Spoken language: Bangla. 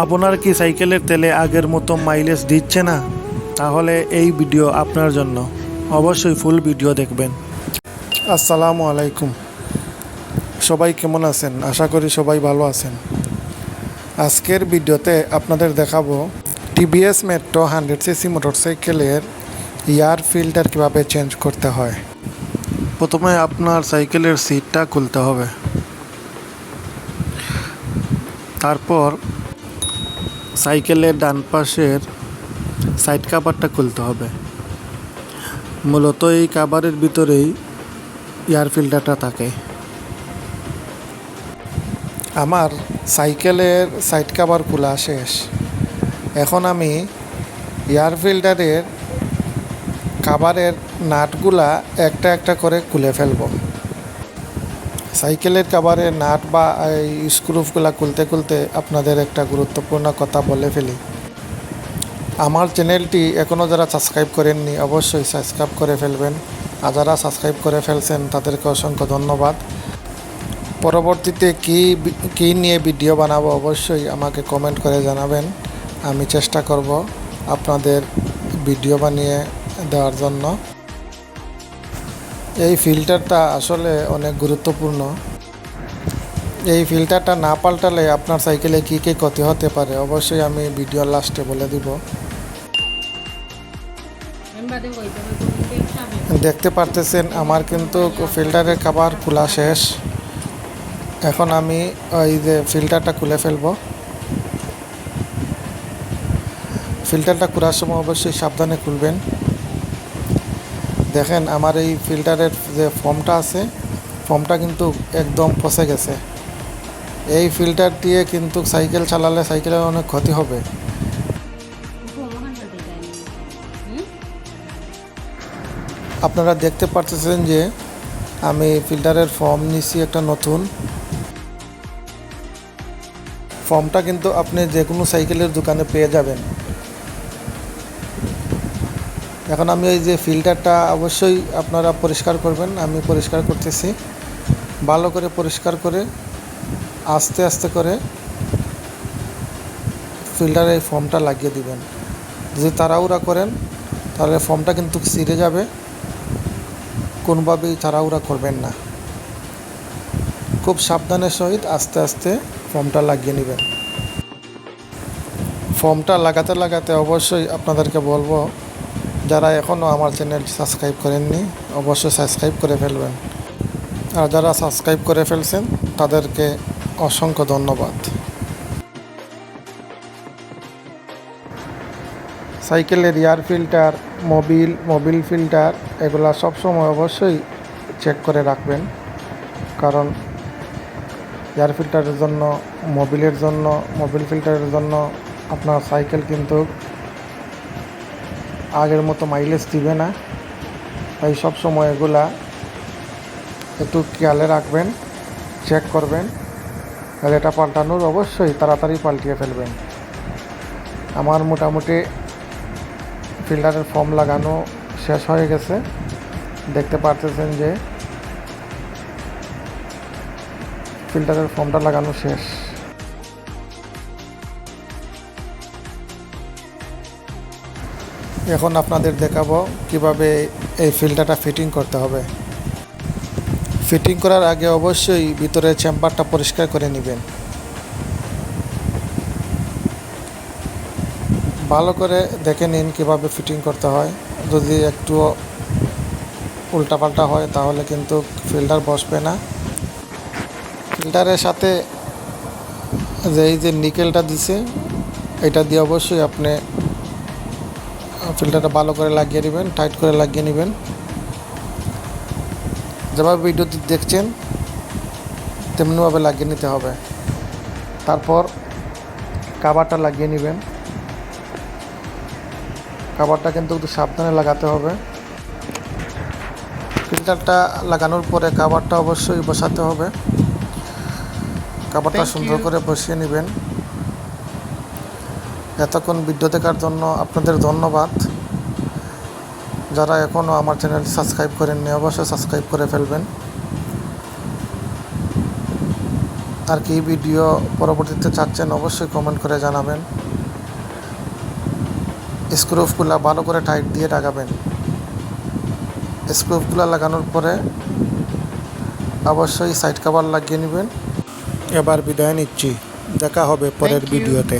আপনার কি সাইকেলের তেলে আগের মতো মাইলেজ দিচ্ছে না? তাহলে এই ভিডিও আপনার জন্য। অবশ্যই ফুল ভিডিও দেখবেন। আসসালামু আলাইকুম। সবাই কেমন আছেন? আশা করি সবাই ভালো আছেন। আজকের ভিডিওতে আপনাদের দেখাবো টিভিএস মেট্রো 100cc মোটরসাইকেলের এয়ার ফিল্টার কীভাবে চেঞ্জ করতে হয়। প্রথমে আপনার সাইকেলের সিটটা খুলতে হবে। তারপর সাইকেলের ডান পাশের সাইড কাভারটা খুলতে হবে। মূলত এই কাভারের ভিতরেই এয়ার ফিল্টারটা থাকে। আমার সাইকেলের সাইড কাভার খোলা শেষ। এখন আমি এয়ার ফিল্টারের কাভারের নাটগুলা একটা একটা করে খুলে ফেলব। সাইকেলের কাভারের নাট বা এই স্ক্রুগুলা খুলতে খুলতে আপনাদের একটা গুরুত্বপূর্ণ কথা বলে ফেলি। আমার চ্যানেলটি এখনও যারা সাবস্ক্রাইব করেননি অবশ্যই সাবস্ক্রাইব করে ফেলবেন, আর যারা সাবস্ক্রাইব করে ফেলছেন তাদেরকে অসংখ্য ধন্যবাদ। পরবর্তীতে কী নিয়ে ভিডিও বানাবো অবশ্যই আমাকে কমেন্ট করে জানাবেন। আমি চেষ্টা করব আপনাদের ভিডিও বানিয়ে দেওয়ার জন্য। এই ফিল্টারটা আসলে অনেক গুরুত্বপূর্ণ। এই ফিল্টারটা না পাল্টালে আপনার সাইকেলে কী কী ক্ষতি হতে পারে অবশ্যই আমি ভিডিওর লাস্টে বলে দিব। দেখতে পারতেছেন আমার কিন্তু ফিল্টারের কাভার খোলা শেষ। এখন আমি ওই যে ফিল্টারটা খুলে ফেলব। ফিল্টারটা খোলার সময় অবশ্যই সাবধানে খুলবেন। দেখেন আমার এই ফিল্টারের যে ফর্মটা আছে, ফর্মটা কিন্তু একদম ফসে গেছে। এই ফিল্টার দিয়ে কিন্তু সাইকেল চালালে সাইকেলের অনেক ক্ষতি হবে। আপনারা দেখতে পাচ্ছেন যে আমি ফিল্টারের ফর্ম নিছি একটা নতুন। ফর্মটা কিন্তু আপনি যে কোনো সাইকেলের দোকানে পেয়ে যাবেন। এখন আমি এই যে ফিল্টারটা অবশ্যই আপনারা পরিষ্কার করবেন। আমি পরিষ্কার করতেছি। ভালো করে পরিষ্কার করে আস্তে আস্তে করে ফিল্টারে এই ফর্মটা লাগিয়ে দিবেন। যদি তাড়াহুড়া করেন তাহলে ফর্মটা কিন্তু ছিঁড়ে যাবে। কোনোভাবেই তাড়াহুড়া করবেন না, খুব সাবধানের সহিত আস্তে আস্তে ফর্মটা লাগিয়ে নেবেন। ফর্মটা লাগাতে লাগাতে অবশ্যই আপনাদেরকে বলবো, যারা এখনও আমার চ্যানেল সাবস্ক্রাইব করেননি অবশ্যই সাবস্ক্রাইব করে ফেলবেন, আর যারা সাবস্ক্রাইব করে ফেলছেন তাদেরকে অসংখ্য ধন্যবাদ। সাইকেলের এয়ার ফিল্টার, মোবিল ফিল্টার এগুলা সবসময় অবশ্যই চেক করে রাখবেন, কারণ এয়ার ফিল্টারের জন্য, মোবিল ফিল্টারের জন্য আপনার সাইকেল কিন্তু আগের মতো মাইলেজ দিবে না। তাই সবসময় এগুলা একটু খেয়ালে রাখবেন, চেক করবেন। আর এটা পাল্টানোর অবশ্যই তাড়াতাড়ি পাল্টিয়ে ফেলবেন। আমার মোটামুটি ফিল্টারের ফর্ম লাগানো শেষ হয়ে গেছে। দেখতে পারতেছেন যে ফিল্টারের ফর্মটা লাগানো শেষ। এখন আপনাদের দেখাবো কিভাবে এই ফিল্টারটা ফিটিং করতে হবে। ফিটিং করার আগে অবশ্যই ভিতরের চেম্বারটা পরিষ্কার করে নেবেন। ভালো করে দেখে নিন কিভাবে ফিটিং করতে হয়। যদি একটু উল্টাপাল্টা হয় তাহলে কিন্তু ফিল্টার বসবে না। ফিল্টারের সাথে এই যে নিকেলটা দিছে এটা দিয়ে অবশ্যই আপনি ফিল্টারটা ভালো করে লাগিয়ে নেবেন, টাইট করে লাগিয়ে নেবেন। যেভাবে ভিডিওটি দেখছেন তেমনিভাবে লাগিয়ে নিতে হবে। তারপর কাভারটা লাগিয়ে নেবেন। কাভারটা কিন্তু একটু সাবধানে লাগাতে হবে। ফিল্টারটা লাগানোর পরে কাভারটা অবশ্যই বসাতে হবে। কাভারটা সুন্দর করে বসিয়ে নেবেন। এতক্ষণ ভিডিও দেখার জন্য আপনাদের ধন্যবাদ। যারা এখনও আমার চ্যানেল সাবস্ক্রাইব করেননি অবশ্যই সাবস্ক্রাইব করে ফেলবেন। আর কি ভিডিও পরবর্তীতে চাচ্ছেন অবশ্যই কমেন্ট করে জানাবেন। স্ক্রুগুলো ভালো করে টাইট দিয়ে লাগাবেন। স্ক্রুগুলো লাগানোর পরে অবশ্যই সাইড কভার লাগিয়ে নেবেন। এবার বিদায় নিচ্ছি, দেখা হবে পরের ভিডিওতে।